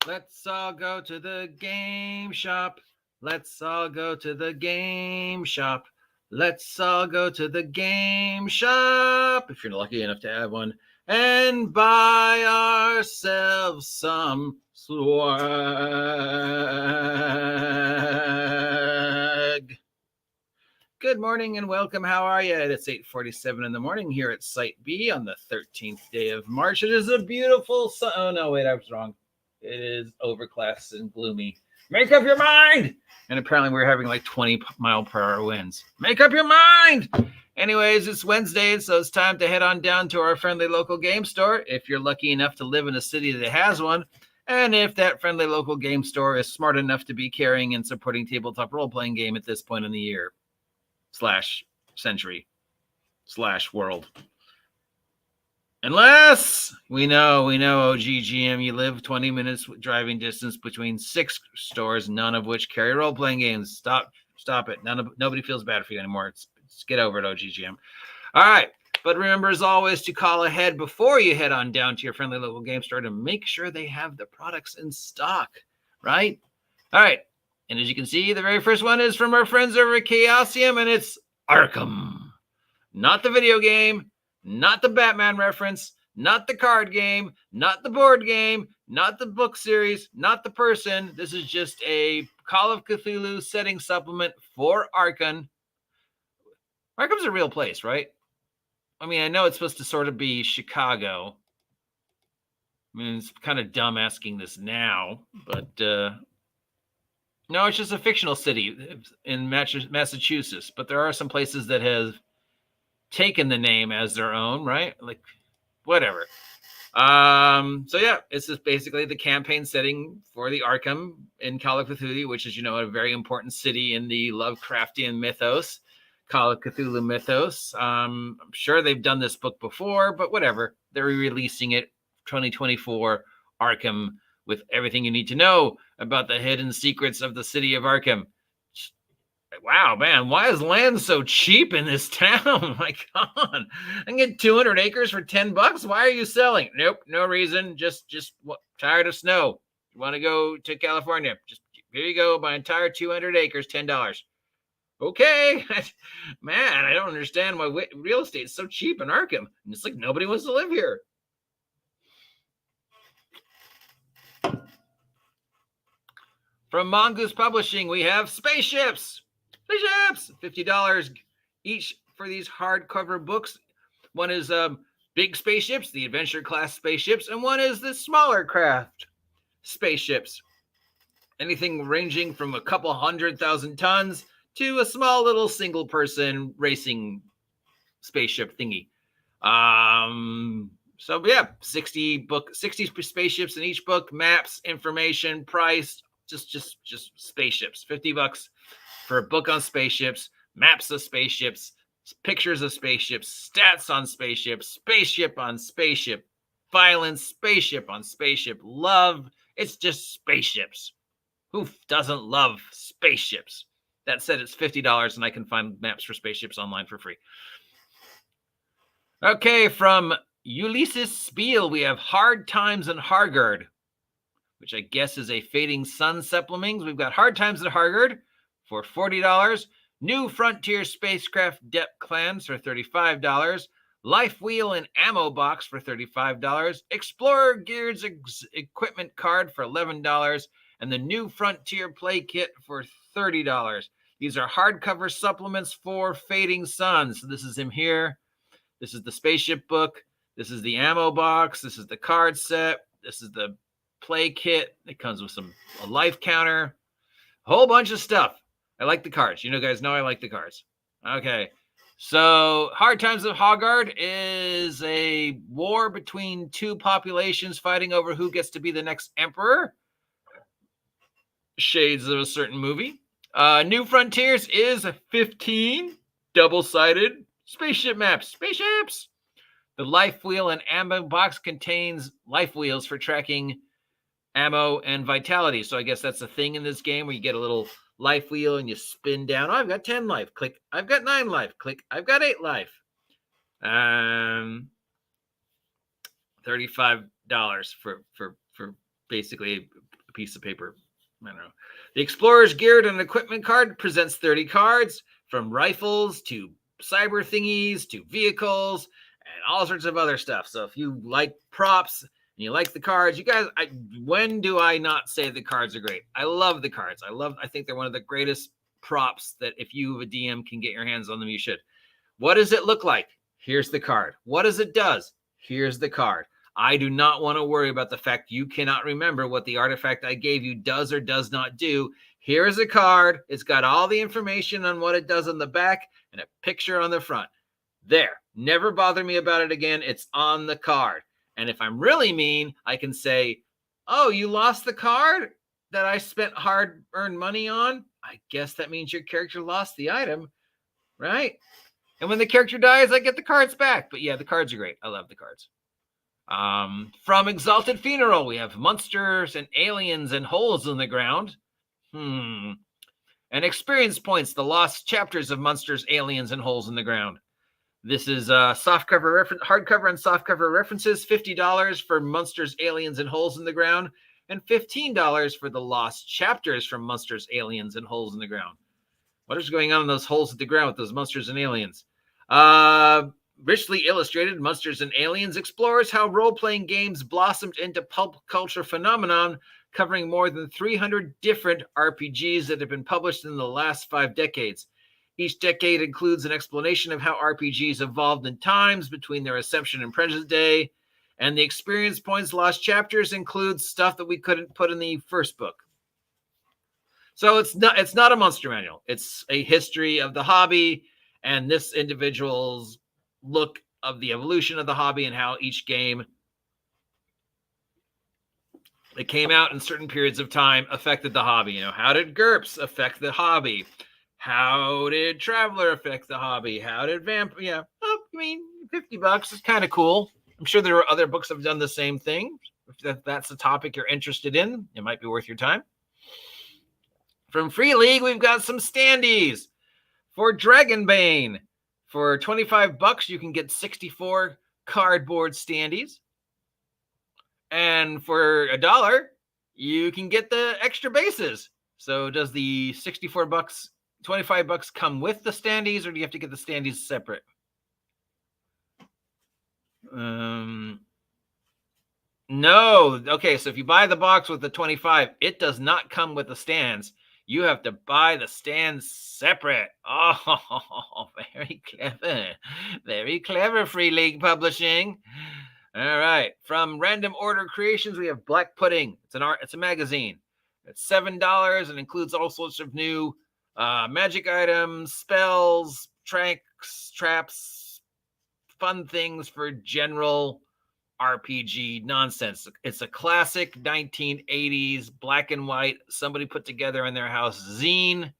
Let's all go to the game shop. Let's all go to the game shop. Let's all go to the game shop, if you're lucky enough to have one, and buy ourselves some swag. Good morning and welcome. How are you? It's 8:47 in the morning here at Site B on the 13th day of March. It is a beautiful oh no, wait, I was wrong. It is overcast and gloomy. Make up your mind! And apparently we're having like 20-mile-per-hour winds. Make up your mind! Anyways, it's Wednesday, so it's time to head on down to our friendly local game store, if you're lucky enough to live in a city that has one, and if that friendly local game store is smart enough to be carrying and supporting tabletop role-playing game at this point in the year, /century, /world. Unless we know OGGM, you live 20 minutes driving distance between 6 stores, none of which carry role-playing games. Stop it. Nobody feels bad for you anymore. Let's get over it, OGGM. All right. But remember, as always, to call ahead before you head on down to your friendly local game store to make sure they have the products in stock, right? All right. And as you can see, the very first one is from our friends over at Chaosium, and it's Arkham. Not the video game, not the Batman reference, not the card game, not the board game, not the book series, not the person. This is just a Call of Cthulhu setting supplement for Arkham. Arkham's a real place, right? I mean, I know it's supposed to sort of be Chicago. I mean, it's kind of dumb asking this now, but no, it's just a fictional city in Massachusetts, but there are some places that have taken the name as their own, right? Like, whatever. So yeah, it's just basically the campaign setting for the Arkham in Call of Cthulhu, which is, a very important city in the Lovecraftian mythos, Call of Cthulhu mythos. I'm sure they've done this book before, but whatever. They're releasing it 2024 Arkham with everything you need to know about the hidden secrets of the city of Arkham. Wow, man, why is land so cheap in this town? My God, I can get 200 acres for $10. Why are you selling? Nope, no reason. Just tired of snow. You want to go to California? Just here you go. My entire 200 acres, $10. Okay, man, I don't understand why real estate is so cheap in Arkham. It's like nobody wants to live here. From Mongoose Publishing, we have Spaceships. $50 each for these hardcover books. One is big spaceships, the adventure class spaceships, and one is the smaller craft spaceships. Anything ranging from a couple 100,000 tons to a small little single person racing spaceship thingy. So yeah, 60 spaceships in each book, maps, information, price, just spaceships. $50 for a book on spaceships, maps of spaceships, pictures of spaceships, stats on spaceships, spaceship on spaceship, violence, spaceship on spaceship, love. It's just spaceships. Who doesn't love spaceships? That said, it's $50, and I can find maps for spaceships online for free. Okay, from Ulysses Spiel, we have Hard Times in Hargard, which I guess is a Fading Sun supplement. We've got Hard Times in Hargard for $40, New Frontier Spacecraft Depth Clans for $35, Life Wheel and Ammo Box for $35, Explorer Gears Equipment Card for $11, and the New Frontier Play Kit for $30. These are hardcover supplements for Fading Sun. So this is him here. This is the spaceship book. This is the ammo box. This is the card set. This is the play kit. It comes with a life counter, a whole bunch of stuff. I like the cards. You guys know I like the cards. Okay. So Hard Times of Hargard is a war between two populations fighting over who gets to be the next emperor. Shades of a certain movie. New Frontiers is a 15 double-sided spaceship maps. Spaceships! The life wheel and ammo box contains life wheels for tracking ammo and vitality. So I guess that's a thing in this game where you get a little life wheel and you spin down. Oh, I've got 10 life. Click. I've got 9 life. Click. I've got 8 life. $35 for basically a piece of paper. I don't know. The Explorer's Geared and Equipment card presents 30 cards, from rifles to cyber thingies to vehicles and all sorts of other stuff. So if you like props and you like the cards, you guys, when do I not say the cards are great? I love the cards. I think they're one of the greatest props that if you, a DM, can get your hands on them, you should. What does it look like? Here's the card. What does it does? Here's the card. I do not want to worry about the fact you cannot remember what the artifact I gave you does or does not do. Here is a card. It's got all the information on what it does on the back and a picture on the front. There. Never bother me about it again. It's on the card. And if I'm mean, I can say, oh, you lost the card that I spent hard-earned money on? I guess that means your character lost the item, right? And when the character dies, I get the cards back. But yeah, the cards are great. I love the cards. From Exalted Funeral, we have Monsters and Aliens and Holes in the Ground. And Experience Points, the lost chapters of Monsters, Aliens, and Holes in the Ground. This is hardcover and softcover references, $50 for Monsters, Aliens, and Holes in the Ground, and $15 for the lost chapters from Monsters, Aliens, and Holes in the Ground. What is going on in those holes in the ground with those monsters and aliens? Richly illustrated, Monsters and Aliens explores how role-playing games blossomed into pulp culture phenomenon, covering more than 300 different RPGs that have been published in the last 5 decades. Each decade includes an explanation of how RPGs evolved in times between their inception and present day, and the Experience Points lost chapters include stuff that we couldn't put in the first book. So it's not a monster manual. It's a history of the hobby and this individual's look of the evolution of the hobby and how each game that came out in certain periods of time affected the hobby. You know, how did GURPS affect the hobby? How did Traveler affect the hobby? How did $50 is kind of cool. I'm sure there are other books that have done the same thing. If that's the topic you're interested in, it might be worth your time. From Free League, we've got some standees. For Dragonbane, for $25, you can get 64 cardboard standees. And for $1, you can get the extra bases. So does the $25 come with the standees, or do you have to get the standees separate? No. Okay, so if you buy the box with the 25, it does not come with the stands. You have to buy the stands separate. Oh, very clever. Very clever, Free League Publishing. All right. From Random Order Creations, we have Black Pudding. It's a magazine. It's $7 and includes all sorts of new magic items, spells, traps, fun things for general RPG nonsense. It's a classic 1980s black and white, somebody put together in their house zine.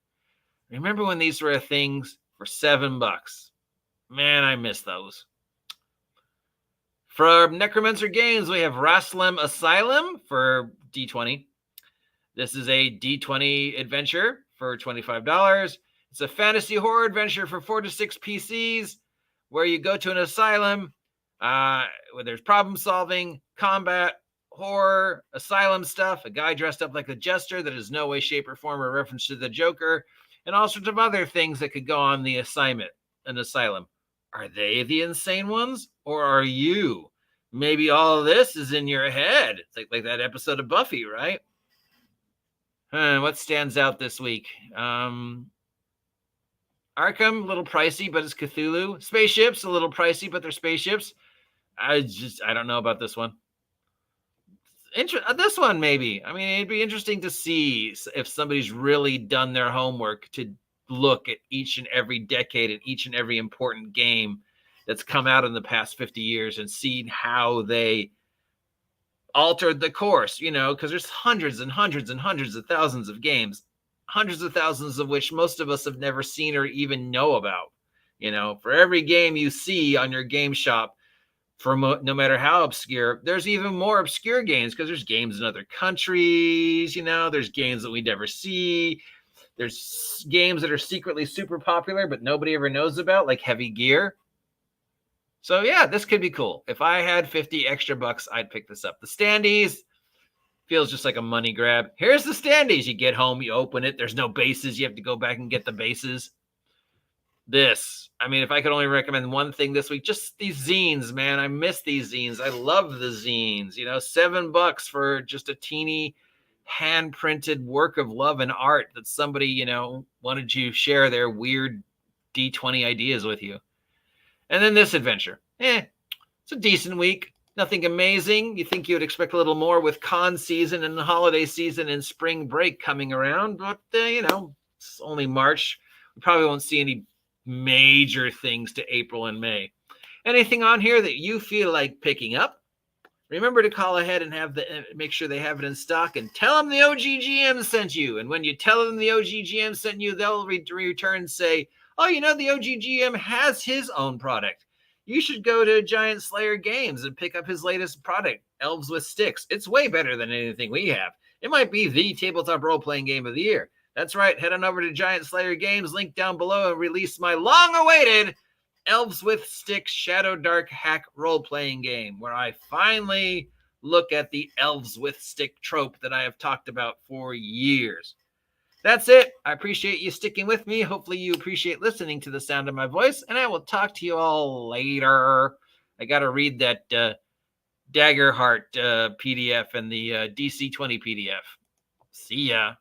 Remember when these were things for $7? Man, I miss those. From Necromancer Games, we have Raslam Asylum for D20. This is a D20 adventure for $25. It's a fantasy horror adventure for 4 to 6 PCs where you go to an asylum where there's problem solving, combat, horror, asylum stuff, a guy dressed up like a jester that is no way, shape, or form a reference to the Joker, and all sorts of other things that could go on the assignment, an asylum. Are they the insane ones, or are you? Maybe all of this is in your head. It's like that episode of Buffy, right? What stands out this week? Arkham, a little pricey, but it's Cthulhu. Spaceships, a little pricey, but they're spaceships. I don't know about this one. This one, maybe. I mean, it'd be interesting to see if somebody's really done their homework to look at each and every decade and each and every important game that's come out in the past 50 years and seen how they altered the course, because there's hundreds and hundreds and hundreds of thousands of games, hundreds of thousands of which most of us have never seen or even know about. For every game you see on your game shop, no matter how obscure, there's even more obscure games because there's games in other countries, there's games that we never see. There's games that are secretly super popular, but nobody ever knows about, like Heavy Gear. So yeah, this could be cool. If I had $50 extra, I'd pick this up. The standees, Feels just like a money grab. Here's the standees. You get home, you open it. There's no bases. You have to go back and get the bases. I mean, if I could only recommend one thing this week, just these zines, man. I miss these zines. I love the zines. $7 for just a teeny hand-printed work of love and art that somebody, wanted to share their weird D20 ideas with you. And then this adventure. It's a decent week. Nothing amazing. You think you would expect a little more with con season and the holiday season and spring break coming around, but, it's only March. We probably won't see any major things to April and May. Anything on here that you feel like picking up? Remember to call ahead and make sure they have it in stock and tell them the OGGM sent you. And when you tell them the OGGM sent you, they'll return say, oh, the OGGM has his own product. You should go to Giant Slayer Games and pick up his latest product, Elves with Sticks. It's way better than anything we have. It might be the tabletop role-playing game of the year. That's right. Head on over to Giant Slayer Games, link down below, and release my long-awaited Elves with Sticks Shadow Dark hack role-playing game, where I finally look at the Elves with Stick trope that I have talked about for years. That's it. I appreciate you sticking with me. Hopefully you appreciate listening to the sound of my voice, and I will talk to you all later. I got to read that Daggerheart PDF and the DC-20 PDF. See ya.